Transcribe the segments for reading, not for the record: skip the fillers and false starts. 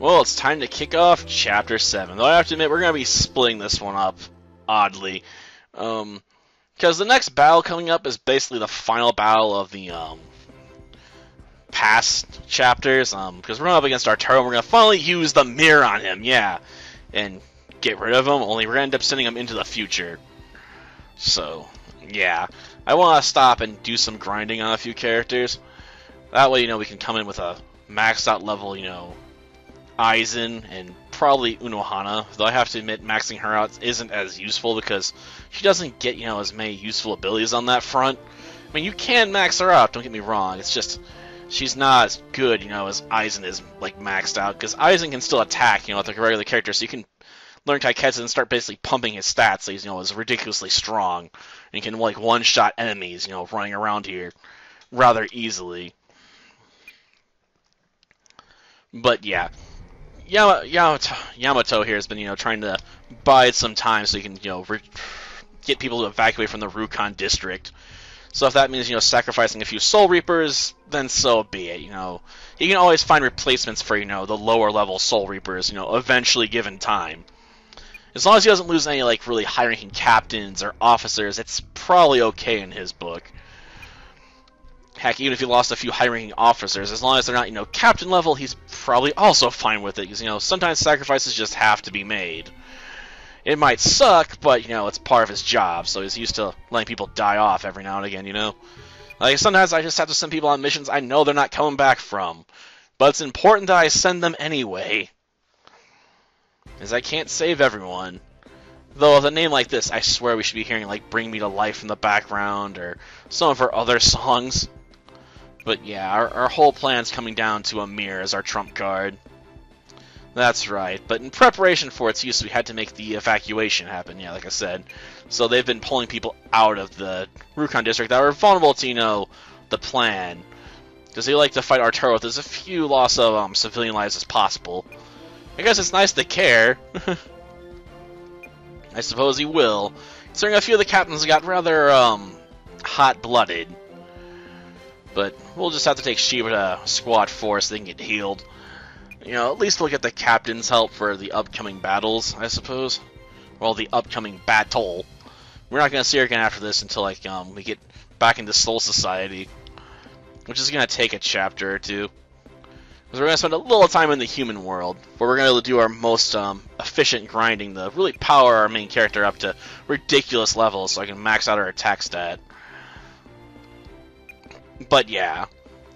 Well, it's time to kick off Chapter 7. Though I have to admit, we're going to be splitting this one up, oddly. Because the next battle coming up is basically the final battle of the past chapters. Because we're going up against Arturo, and we're going to finally use the mirror on him, yeah. And get rid of him, only we're going to end up sending him into the future. So, yeah. I want to stop and do some grinding on a few characters. That way, we can come in with a maxed out level, Aizen and probably Unohana, though I have to admit maxing her out isn't as useful because she doesn't get, as many useful abilities on that front. I mean, you can max her out, don't get me wrong, it's just she's not as good, as Aizen is, like, maxed out, because Aizen can still attack, like a regular character, so you can learn Kaiketsu and start basically pumping his stats so he's, is ridiculously strong, and he can, like, one-shot enemies, running around here rather easily. But, yeah. Yamamoto here has been, trying to bide some time so he can, get people to evacuate from the Rukon district. So if that means, sacrificing a few Soul Reapers, then so be it, He can always find replacements for, the lower level Soul Reapers, eventually given time. As long as he doesn't lose any, like, really high-ranking captains or officers, it's probably okay in his book. Heck, even if he lost a few high-ranking officers, as long as they're not, captain level, he's probably also fine with it, because, sometimes sacrifices just have to be made. It might suck, but, it's part of his job, so he's used to letting people die off every now and again, Like, sometimes I just have to send people on missions I know they're not coming back from, but it's important that I send them anyway, as I can't save everyone. Though with a name like this, I swear we should be hearing, like, Bring Me to Life in the background, or some of her other songs. But yeah, our whole plan's coming down to a mirror as our trump card. That's right, but in preparation for its use, we had to make the evacuation happen, yeah, like I said. So they've been pulling people out of the Rukon district that were vulnerable to, the plan. Because they like to fight Arturo with as few loss of civilian lives as possible. I guess it's nice to care. I suppose he will. Considering a few of the captains got rather, hot-blooded. But we'll just have to take Shiba to Squad 4 so they can get healed. At least we'll get the captain's help for the upcoming battles, I suppose. Well, the upcoming battle. We're not going to see her again after this until, like, we get back into Soul Society. Which is going to take a chapter or two. Because we're going to spend a little time in the human world, where we're going to do our most efficient grinding to really power our main character up to ridiculous levels so I can max out our attack stat. But yeah,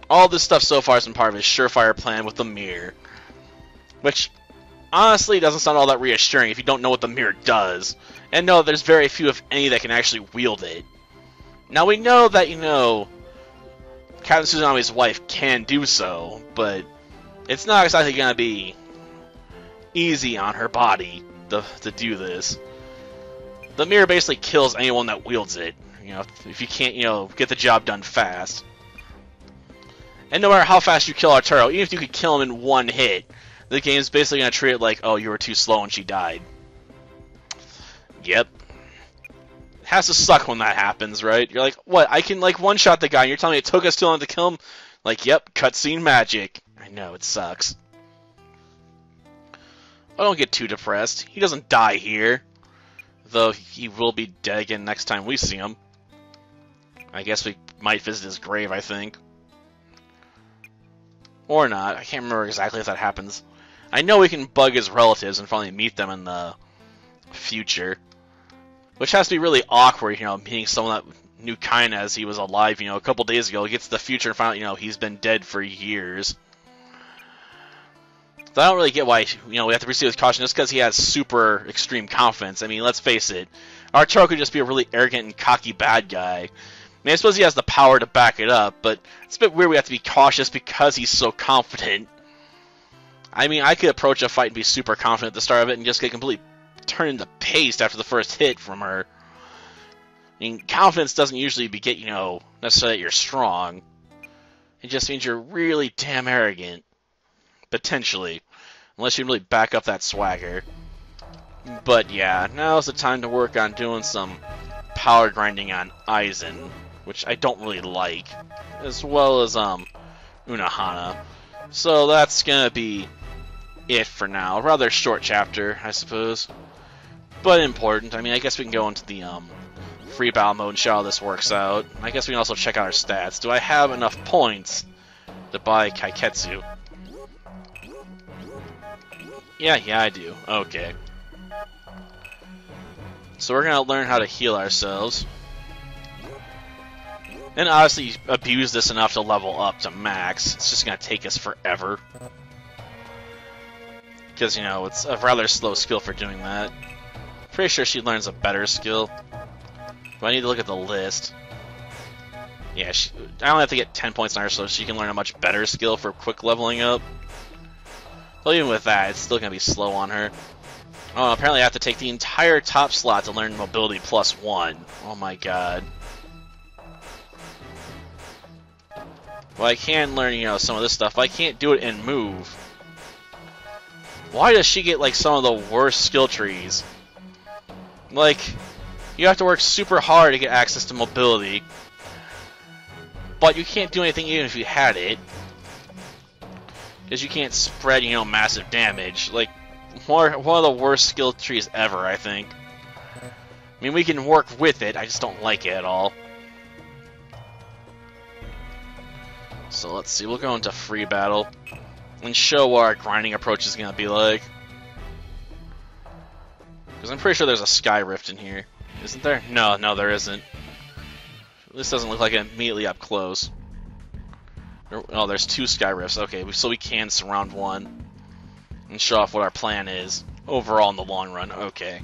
all this stuff so far has been part of his surefire plan with the mirror. Which, honestly, doesn't sound all that reassuring if you don't know what the mirror does. And no, there's very few, if any, that can actually wield it. Now we know that, Captain Tsunami's wife can do so, but it's not exactly going to be easy on her body to do this. The mirror basically kills anyone that wields it, if you can't, get the job done fast. And no matter how fast you kill Arturo, even if you could kill him in one hit, the game's basically going to treat it like, oh, you were too slow and she died. Yep. It has to suck when that happens, right? You're like, what, I can, like, one-shot the guy, and you're telling me it took us too long to kill him? Like, yep, cutscene magic. I know, it sucks. I don't get too depressed. He doesn't die here. Though he will be dead again next time we see him. I guess we might visit his grave, I think. Or not. I can't remember exactly if that happens. I know we can bug his relatives and finally meet them in the future. Which has to be really awkward, meeting someone that knew Kaina as he was alive, a couple days ago. He gets to the future and find out, he's been dead for years. So I don't really get why, we have to proceed with caution just because he has super extreme confidence. I mean, let's face it. Arturo could just be a really arrogant and cocky bad guy. I mean, I suppose he has the power to back it up, but it's a bit weird we have to be cautious because he's so confident. I mean, I could approach a fight and be super confident at the start of it and just get completely turned into paste after the first hit from her. I mean, confidence doesn't usually get, necessarily that you're strong. It just means you're really damn arrogant. Potentially. Unless you really back up that swagger. But yeah, now's the time to work on doing some power grinding on Aizen, which I don't really like, as well as Unohana. So that's gonna be it for now. Rather short chapter, I suppose. But important. I mean, I guess we can go into the free battle mode and see how this works out. I guess we can also check out our stats. Do I have enough points to buy Kaiketsu? Yeah, I do. Okay. So we're gonna learn how to heal ourselves. And obviously abuse this enough to level up to max. It's just gonna take us forever. Because, you know, it's a rather slow skill for doing that. Pretty sure she learns a better skill. But I need to look at the list. Yeah, I only have to get 10 points on her so she can learn a much better skill for quick leveling up. But even with that, it's still going to be slow on her. Oh, apparently I have to take the entire top slot to learn mobility +1. Oh my god. Well, I can learn, you know, some of this stuff, but I can't do it in move. Why does she get, like, some of the worst skill trees? Like, you have to work super hard to get access to mobility. But you can't do anything even if you had it. Because you can't spread, you know, massive damage. Like, one of the worst skill trees ever, I think. I mean, we can work with it, I just don't like it at all. So let's see, we'll go into free battle and show what our grinding approach is going to be like. Because I'm pretty sure there's a sky rift in here. Isn't there? No, there isn't. This doesn't look like it immediately up close. Oh, there's 2 sky rifts. Okay, so we can surround one and show off what our plan is overall in the long run. Okay.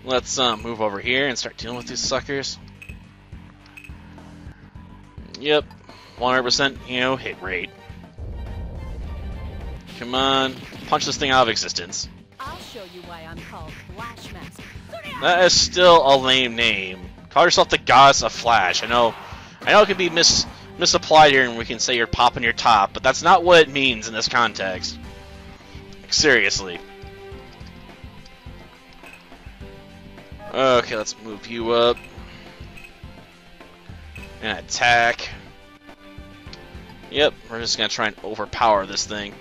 Let's move over here and start dealing with these suckers. Yep, 100%, you know, hit rate. Come on, punch this thing out of existence. I'll show you why I'm called Flash Master. That is still a lame name. Call yourself the goddess of Flash. I know it can be misapplied here, and we can say you're popping your top, but that's not what it means in this context. Like, seriously. Okay, let's move you up. And attack. Yep, we're just gonna try and overpower this thing.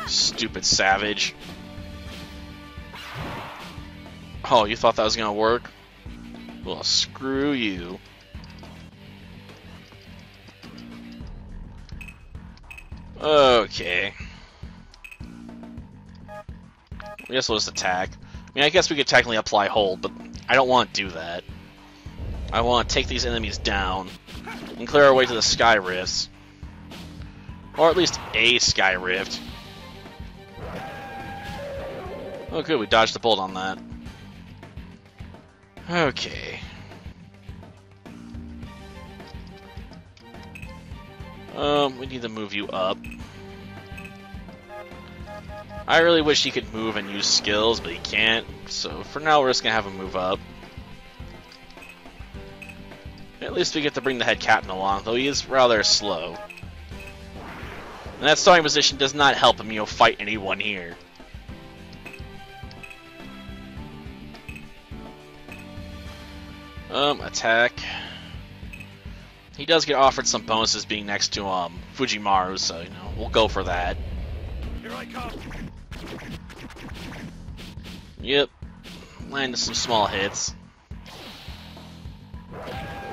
Stupid savage. Oh, you thought that was gonna work? Well, screw you. Okay. I guess we'll just attack. I mean, I guess we could technically apply hold, but I don't want to do that. I want to take these enemies down and clear our way to the sky rifts. Or at least a sky rift. Oh good, we dodged the bolt on that. Okay. We need to move you up. I really wish he could move and use skills, but he can't. So for now, we're just gonna have him move up. At least we get to bring the head captain along, though he is rather slow. And that starting position does not help him, you know, fight anyone here. Attack. He does get offered some bonuses being next to Fujimaru, so you know, we'll go for that. Here I come. Yep. Landed some small hits.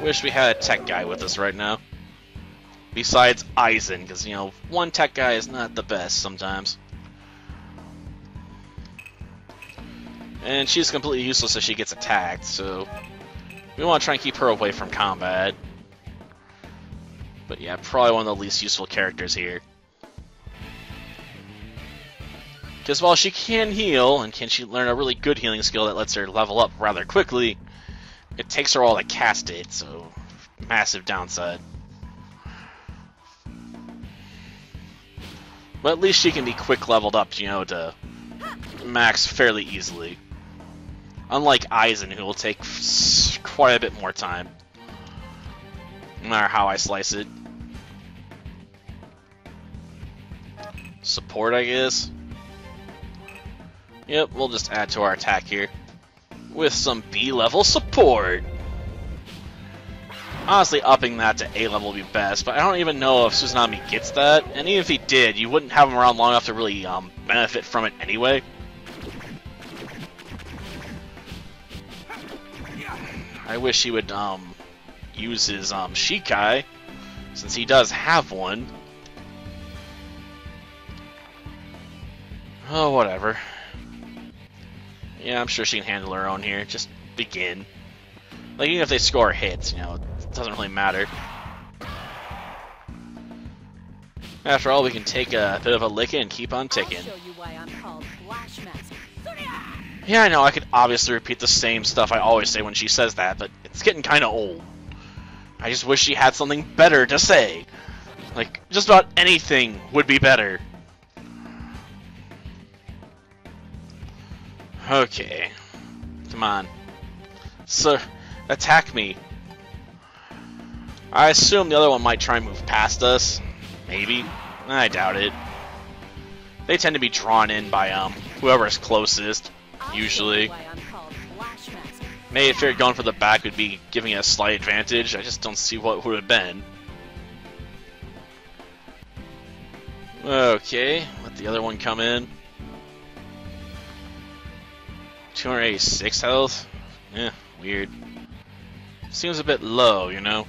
Wish we had a tech guy with us right now. Besides Aizen, because, you know, one tech guy is not the best sometimes. And she's completely useless if she gets attacked, so we want to try and keep her away from combat. But yeah, probably one of the least useful characters here. Because while she can heal, and can she learn a really good healing skill that lets her level up rather quickly, it takes her a while to cast it, so massive downside. But at least she can be quick leveled up, you know, to max fairly easily. Unlike Aizen, who will take quite a bit more time. No matter how I slice it. Support, I guess. Yep, we'll just add to our attack here with some B-level support. Honestly, upping that to A level would be best, but I don't even know if Tsunami gets that, and even if he did, you wouldn't have him around long enough to really benefit from it anyway. I wish he would use his Shikai, since he does have one. Oh, whatever. Yeah, I'm sure she can handle her own here. Just begin. Like, even if they score hits, you know, it doesn't really matter. After all, we can take a bit of a licking and keep on ticking. I'll show you why I'm called Flash Master. Yeah, I know, I could obviously repeat the same stuff I always say when she says that, but it's getting kinda old. I just wish she had something better to say. Like, just about anything would be better. Okay. Come on. So, attack me. I assume the other one might try and move past us. Maybe. I doubt it. They tend to be drawn in by whoever is closest, usually. Maybe if you're going for the back would be giving it a slight advantage. I just don't see what would have been. Okay, let the other one come in. 286 health? Eh, weird. Seems a bit low, you know?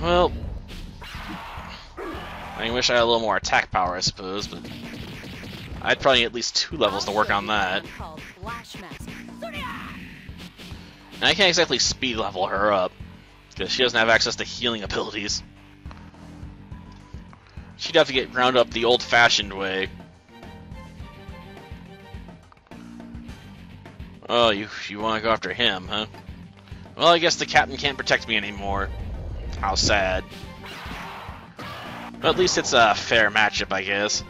Well, I wish I had a little more attack power, I suppose, but I'd probably need at least 2 levels to work on that. And I can't exactly speed level her up, because she doesn't have access to healing abilities. She'd have to get ground up the old-fashioned way. Oh, you want to go after him, huh? Well, I guess the captain can't protect me anymore. How sad. But at least it's a fair matchup, I guess.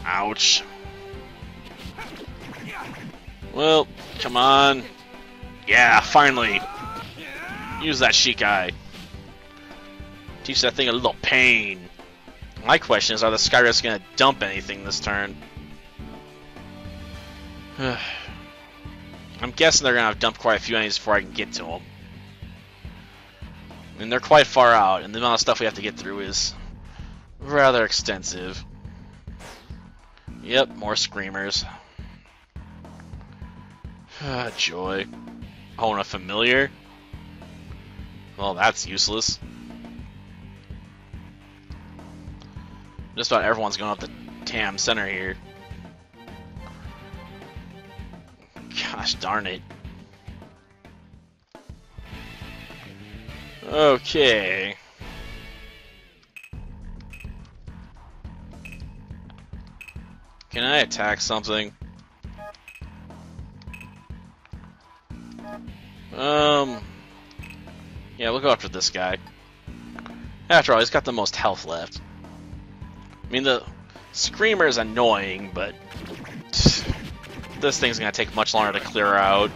Ouch. Well, come on. Yeah, finally. Use that Shikai. Teach that thing a little pain. My question is, are the Skyrids going to dump anything this turn? I'm guessing they're going to have dumped quite a few enemies before I can get to them. I mean, they're quite far out, and the amount of stuff we have to get through is rather extensive. Yep, more screamers. Joy. Oh, and a familiar? Well, that's useless. Just about everyone's going up the TAM center here. Gosh darn it. Okay. Can I attack something? Yeah, we'll go after this guy. After all, he's got the most health left. I mean, the Screamer is annoying, but this thing's gonna take much longer to clear out.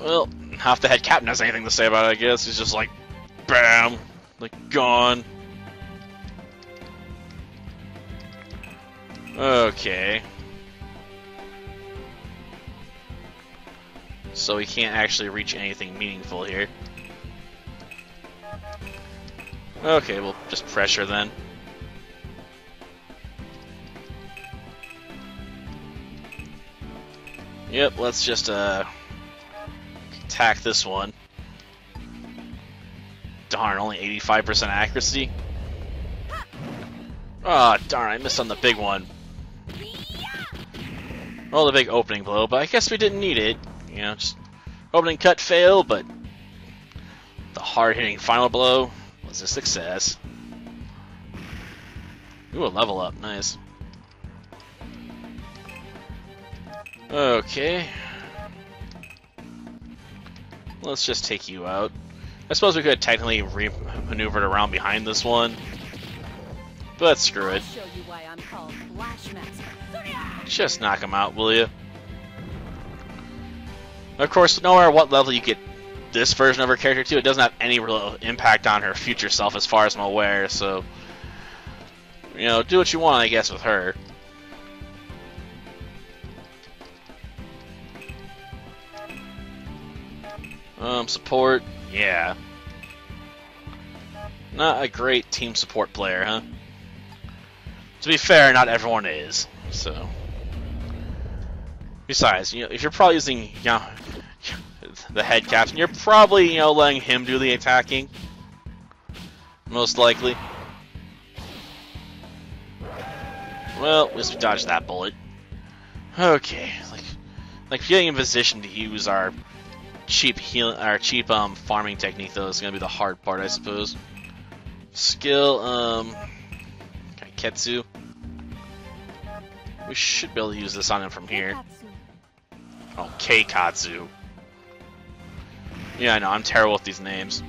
Well, half the head captain has anything to say about it, I guess. He's just like, bam, like, gone. Okay. So we can't actually reach anything meaningful here. Okay, we'll just pressure then. Yep, let's just attack this one. Darn, only 85% accuracy. Ah, oh, darn, I missed on the big one. Well, the big opening blow, but I guess we didn't need it. You know, just opening cut fail, but the hard-hitting final blow was a success. Ooh, a level up, nice. Okay. Let's just take you out. I suppose we could technically re-maneuvered around behind this one, but screw it. Just knock him out, will you? Of course, no matter what level you get this version of her character to, it doesn't have any real impact on her future self as far as I'm aware, so, you know, do what you want, I guess, with her. Support, yeah. Not a great team support player, huh? To be fair, not everyone is, so. Besides, you know, if you're probably using, you know, the head captain, you're probably, you know, letting him do the attacking. Most likely. Well, at least we dodged that bullet. Okay, like getting in position to use our cheap farming technique though is gonna be the hard part, I suppose. Skill, Ketsu. We should be able to use this on him from here. Oh, Keikatsu. Yeah, I know, I'm terrible with these names.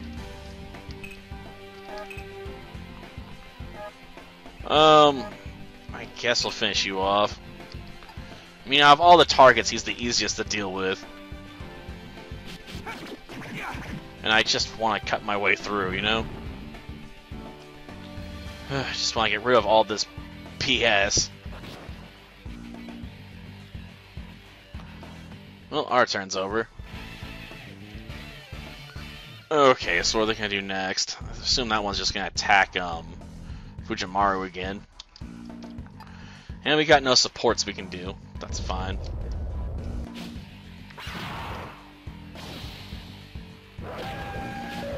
I guess we'll finish you off. I mean, out of all the targets, he's the easiest to deal with. And I just want to cut my way through, you know? I just want to get rid of all this PS. Well, our turn's over. Okay, so what are they gonna do next? I assume that one's just gonna attack Fujimaru again. And we got no supports we can do. That's fine.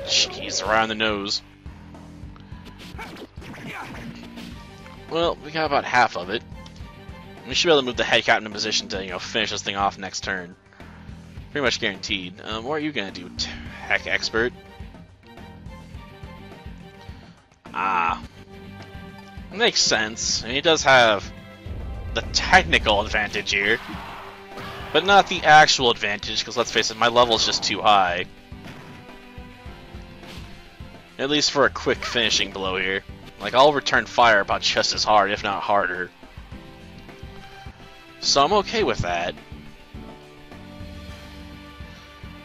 Jeez, around the nose. Well, we got about half of it. We should be able to move the head captain in position to, you know, finish this thing off next turn. Pretty much guaranteed. What are you gonna do, tech expert? Ah. Makes sense. I mean, he does have the technical advantage here, but not the actual advantage, because let's face it, my level is just too high. At least for a quick finishing blow here. Like, I'll return fire about just as hard, if not harder. So I'm okay with that.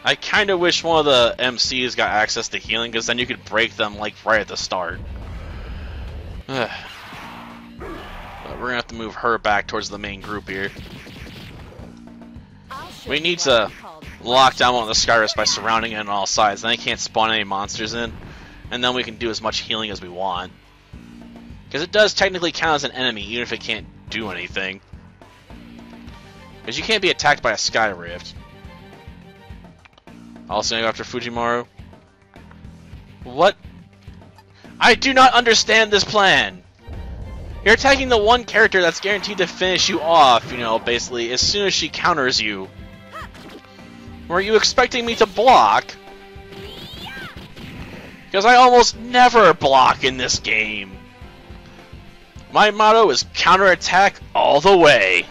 I kinda wish one of the MCs got access to healing, because then you could break them, like, right at the start. But we're gonna have to move her back towards the main group here. We need to lock down one of the Skyrus by surrounding it on all sides, then they can't spawn any monsters in, and then we can do as much healing as we want. Because it does technically count as an enemy, even if it can't do anything. Because you can't be attacked by a Sky Rift. Also gonna go after Fujimaru. What? I do not understand this plan! You're attacking the one character that's guaranteed to finish you off, you know, basically, as soon as she counters you. Were you expecting me to block? Because I almost never block in this game. My motto is counterattack all the way.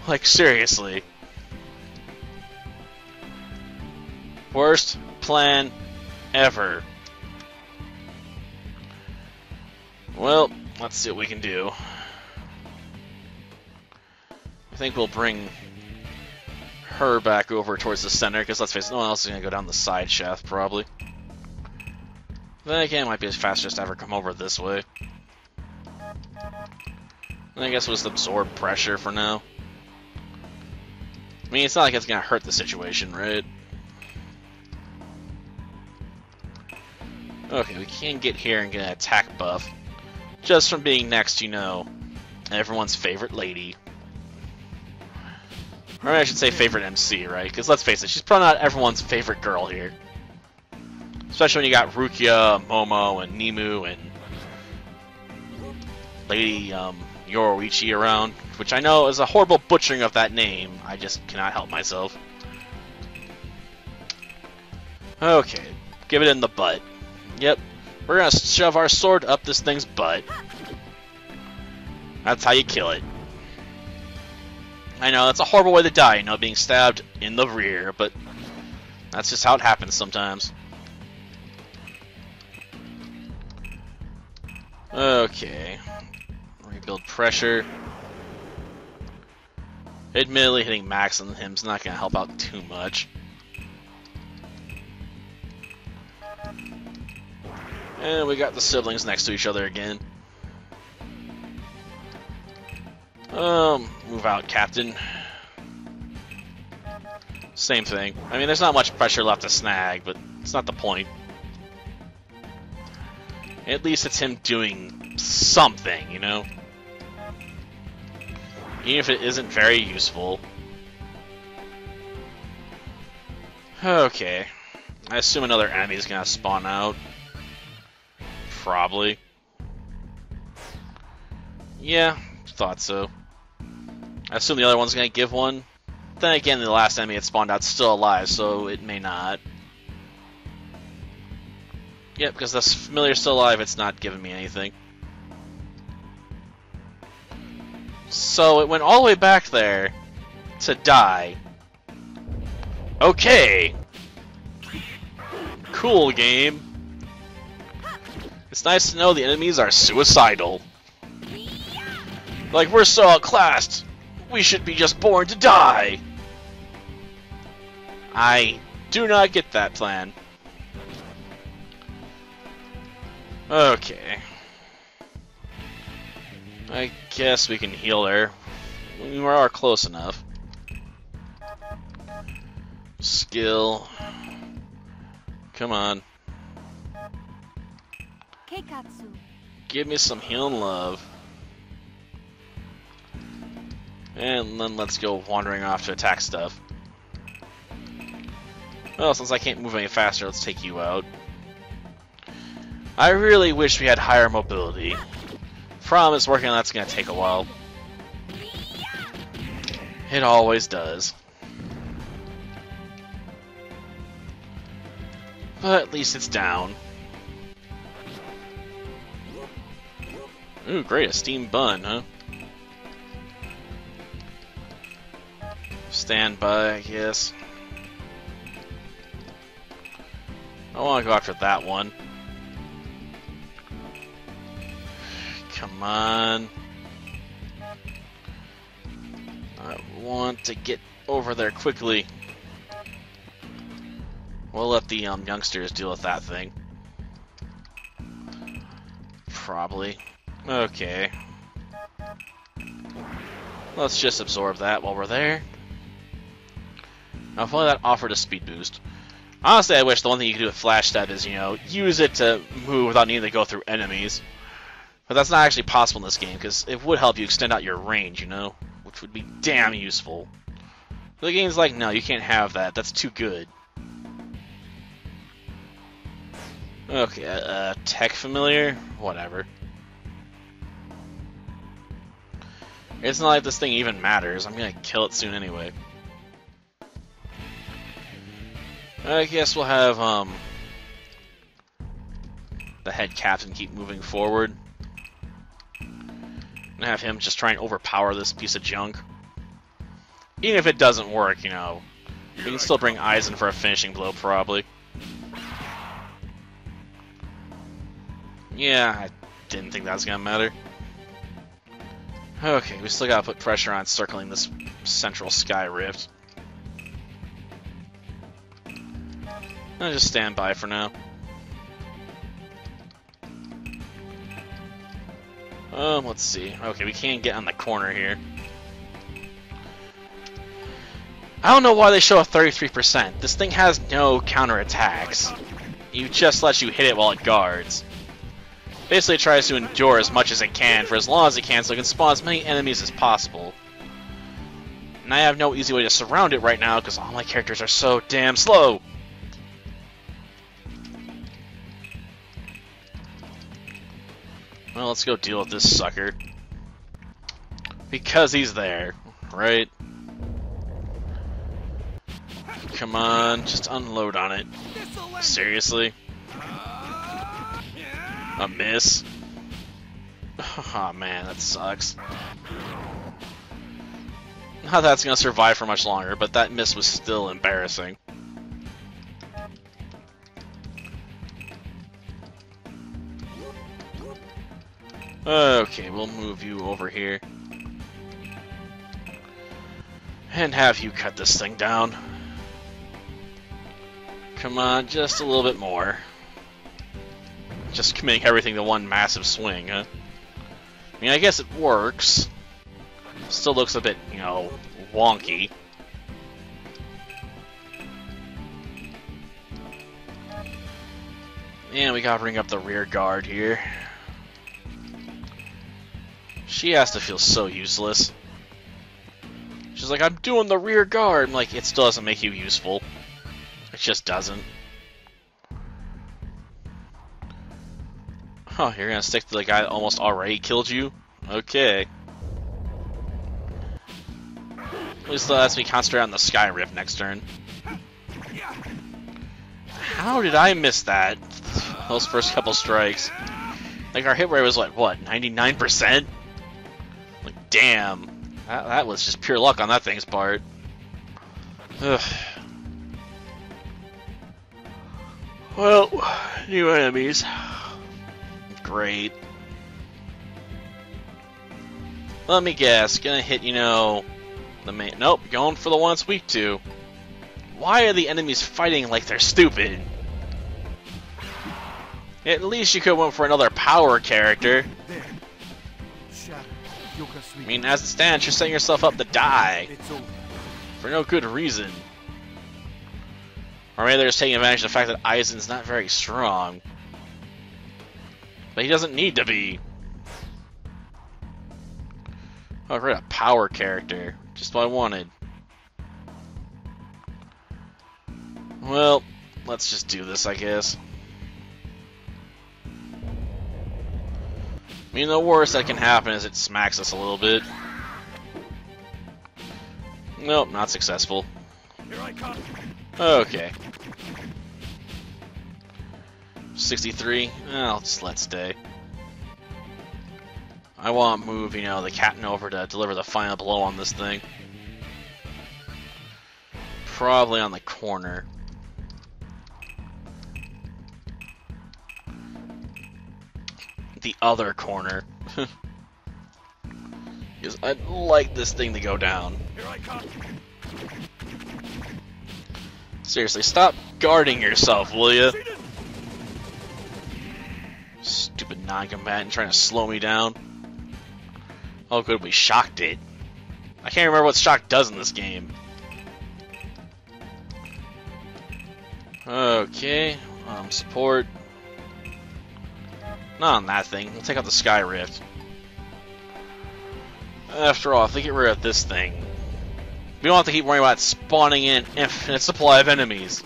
Like, seriously. Worst plan ever. Well, let's see what we can do. I think we'll bring her back over towards the center, because let's face it, no one else is going to go down the side shaft, probably. Then again, it might be as fast just to ever come over this way. And I guess we'll just absorb pressure for now. I mean, it's not like it's going to hurt the situation, right? Okay, we can get here and get an attack buff. Just from being next, you know, everyone's favorite lady. Or I should say favorite MC, right? Because let's face it, she's probably not everyone's favorite girl here. Especially when you got Rukia, Momo, and Nemu, and Lady Yoroichi around. Which I know is a horrible butchering of that name. I just cannot help myself. Okay, give it in the butt. Yep, we're gonna shove our sword up this thing's butt. That's how you kill it. I know, that's a horrible way to die, you know, being stabbed in the rear, but that's just how it happens sometimes. Okay. Rebuild pressure. Admittedly, hitting max on him is not going to help out too much. And we got the siblings next to each other again. Move out, Captain. Same thing. I mean, there's not much pressure left to snag, but it's not the point. At least it's him doing something, you know? Even if it isn't very useful. Okay. I assume another enemy's gonna spawn out. Probably. Yeah, thought so. I assume the other one's gonna give one. Then again, the last enemy that spawned out's still alive, so it may not. Yep, because the familiar's still alive, it's not giving me anything. So it went all the way back there to die. Okay! Cool game. It's nice to know the enemies are suicidal. Like, we're so outclassed, we should be just born to die! I do not get that plan. Okay. I guess we can heal her. We are close enough. Skill. Come on. Keikatsu. Give me some healing love. And then let's go wandering off to attack stuff. Well, since I can't move any faster, let's take you out. I really wish we had higher mobility. Problem is, working on that's going to take a while. It always does. But at least it's down. Ooh, great, a steam bun, huh? Stand by, I guess. I want to go after that one. Come on. I want to get over there quickly. We'll let the youngsters deal with that thing. Probably. Okay. Let's just absorb that while we're there. Now, if only that offered a speed boost. Honestly, I wish the one thing you could do with Flash Step is, you know, use it to move without needing to go through enemies. But that's not actually possible in this game, because it would help you extend out your range, you know? Which would be damn useful. But the game's like, no, you can't have that. That's too good. Okay, tech familiar? Whatever. It's not like this thing even matters. I'm gonna kill it soon anyway. I guess we'll have, the head captain keep moving forward. And have him just try and overpower this piece of junk. Even if it doesn't work, you know, we can still bring Aizen for a finishing blow, probably. Yeah, I didn't think that was gonna matter. Okay, we still gotta put pressure on circling this central sky rift. I'll just stand by for now. Let's see. Okay, we can't get on the corner here. I don't know why they show a 33%. This thing has no counterattacks. It just lets you hit it while it guards. Basically, it tries to endure as much as it can for as long as it can so it can spawn as many enemies as possible. And I have no easy way to surround it right now because all my characters are so damn slow. Well, let's go deal with this sucker. Because he's there, right? Come on, just unload on it. Seriously? A miss? Oh man, that sucks. Not that that's gonna survive for much longer, but that miss was still embarrassing. Okay, we'll move you over here. And have you cut this thing down. Come on, just a little bit more. Just committing everything to one massive swing, huh? I mean, I guess it works. Still looks a bit, you know, wonky. And we gotta ring up the rear guard here. She has to feel so useless. She's like, I'm doing the rear guard. I'm like, it still doesn't make you useful. It just doesn't. Oh, you're gonna stick to the guy that almost already killed you? Okay. At least that lets me concentrate on the Sky Rift next turn. How did I miss that? Those first couple strikes. Like, our hit rate was like, what, 99%? Like, damn. That was just pure luck on that thing's part. Ugh. Well, new enemies. Great. Let me guess. Gonna hit, you know, the main. Nope, going for the one it's weak to. Why are the enemies fighting like they're stupid? At least you could have went for another power character. I mean, as it stands, you're setting yourself up to die. For no good reason. Or maybe they're just taking advantage of the fact that Aizen's not very strong. But he doesn't need to be. Oh, great, a power character. Just what I wanted. Well, let's just do this, I guess. I mean, the worst that can happen is it smacks us a little bit. Nope, not successful. Okay. 63. I'll just let stay. I want to move, you know, the captain over to deliver the final blow on this thing. Probably on the corner. The other corner. Because I'd like this thing to go down. Seriously, stop guarding yourself, will ya? Stupid non-combatant trying to slow me down. Oh good, we shocked it. I can't remember what shock does in this game. Okay, support. Not on that thing. We'll take out the Sky Rift. After all, if they get rid of this thing, we don't have to keep worrying about spawning in an infinite supply of enemies.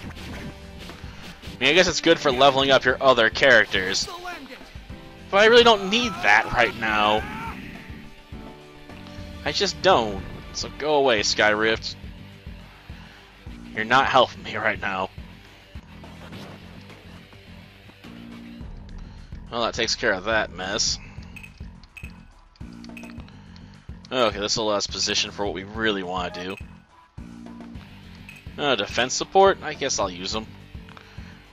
I mean, I guess it's good for leveling up your other characters. But I really don't need that right now. I just don't. So go away, Sky Rift. You're not helping me right now. Well, that takes care of that mess. Okay, this will allow us position for what we really want to do. Defense support? I guess I'll use them.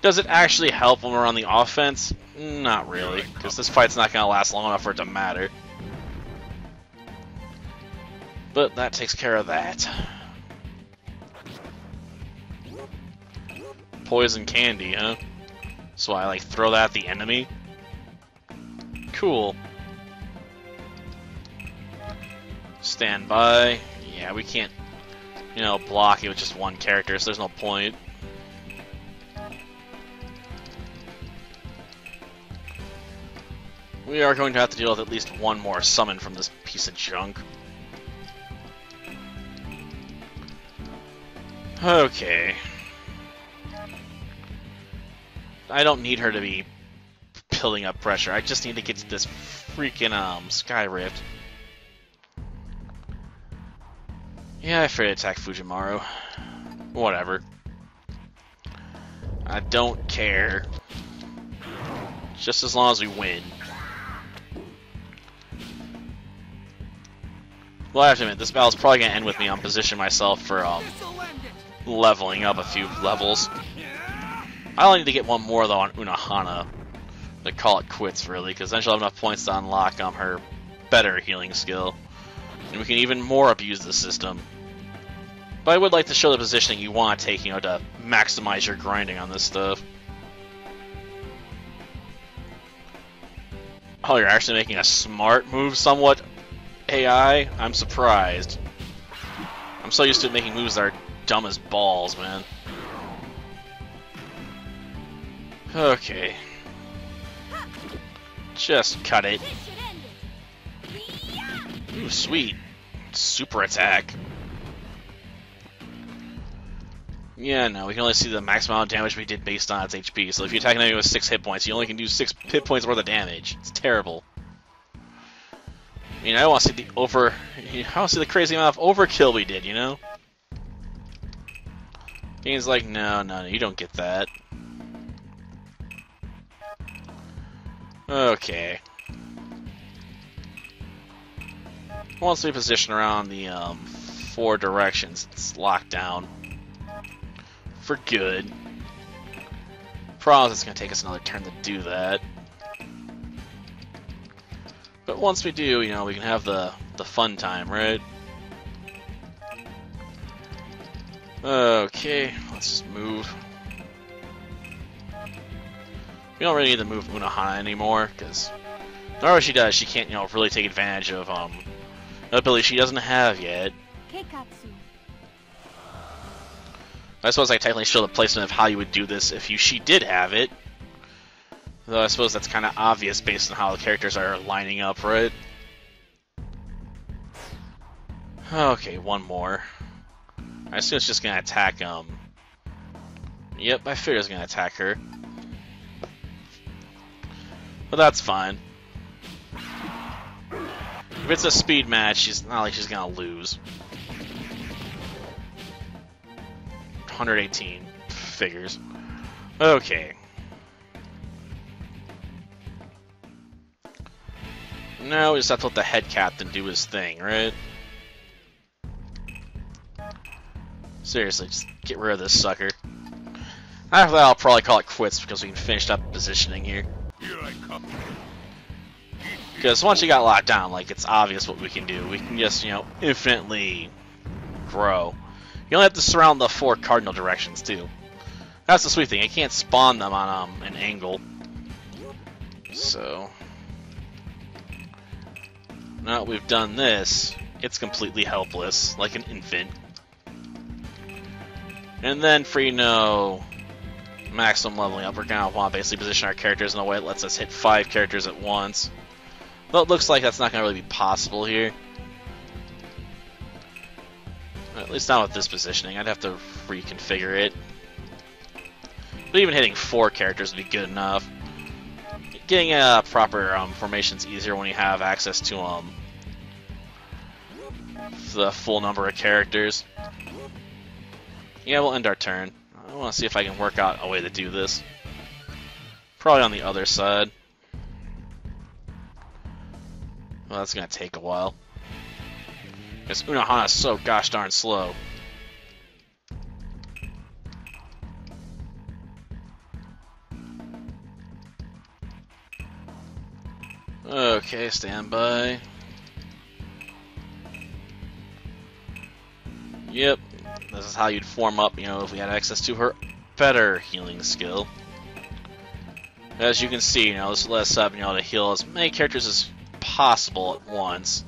Does it actually help when we're on the offense? Not really, because this fight's not going to last long enough for it to matter. But that takes care of that. Poison candy, huh? So I, like, throw that at the enemy? Cool. Stand by. Yeah, we can't, you know, block it with just one character, so there's no point. We are going to have to deal with at least one more summon from this piece of junk. Okay. I don't need her to be building up pressure. I just need to get to this freaking Sky Rift. Yeah, I afraid to attack Fujimaru. Whatever. I don't care. Just as long as we win. Well, I have to admit, this battle's probably going to end with me on position myself for leveling up a few levels. I only need to get one more, though, on Unohana to call it quits, really, because then she'll have enough points to unlock her better healing skill. And we can even more abuse the system. But I would like to show the positioning you want to take, you know, to maximize your grinding on this stuff. Oh, you're actually making a smart move somewhat, AI? I'm surprised. I'm so used to making moves that are dumb as balls, man. Okay. Just cut it. Ooh, sweet. Super attack. Yeah, no, we can only see the maximum amount of damage we did based on its HP. So if you attack an enemy with 6 hit points, you only can do 6 hit points worth of damage. It's terrible. I mean, I want to see the the crazy amount of overkill we did, you know? Game's like, no, you don't get that. Okay. Once we position around the 4 directions, it's locked down for good. Problem is, it's going to take us another turn to do that. But once we do, you know, we can have the fun time, right? Okay, let's just move. We don't really need to move Unohana anymore, because no matter what she does, she can't, you know, really take advantage of an ability she doesn't have yet. I suppose I technically show the placement of how you would do this if she did have it. Though I suppose that's kind of obvious based on how the characters are lining up, right? Okay, one more. I assume it's just going to attack, Yep, I figured it was going to attack her. But that's fine. If it's a speed match, it's not like she's going to lose. 118. Figures. Okay. Now we just have to let the head captain do his thing, right? Seriously, just get rid of this sucker. After that, I'll probably call it quits because we can finish up positioning here. Here I come. Because once you got locked down, like, it's obvious what we can do. We can just, you know, infinitely grow. You only have to surround the 4 cardinal directions, too. That's the sweet thing. You can't spawn them on an angle. So now that we've done this, it's completely helpless, like an infant. And then for, you know, maximum leveling up, we're going to want to basically position our characters in a way that lets us hit 5 characters at once. But it looks like that's not going to really be possible here. At least not with this positioning. I'd have to reconfigure it. But even hitting 4 characters would be good enough. Getting proper formation's easier when you have access to the full number of characters. Yeah, we'll end our turn. I want to see if I can work out a way to do this. Probably on the other side. Well, that's going to take a while. Because Unohana is so gosh darn slow. Okay, stand by. Yep, this is how you'd form up, you know, if we had access to her better healing skill. As you can see, you know, this lets us up, you know, to heal as many characters as possible at once.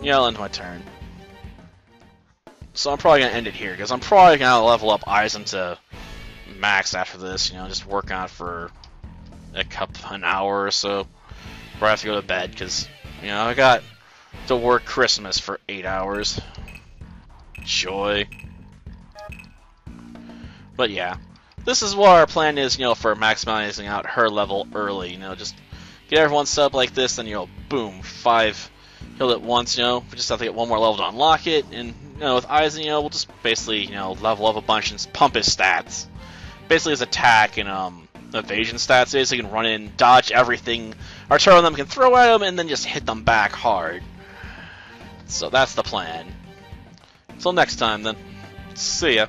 Yeah, I'll end my turn. So I'm probably going to end it here, because I'm probably going to level up Aizen to max after this, you know, just work on it for an hour or so before I have to go to bed, because, you know, I got to work Christmas for 8 hours. Joy. But yeah, this is what our plan is, you know, for maximizing out her level early, you know, just get everyone set up like this, then, you know, boom, 5 healed at once, you know, we just have to get 1 more level to unlock it, and, you know, with Aizen, you know, we'll just basically, you know, level up a bunch and pump his stats. Basically his attack and, evasion stats, basically you can run in, dodge everything Arturo and them can throw at him, and then just hit them back hard. So that's the plan. Till next time, then. See ya.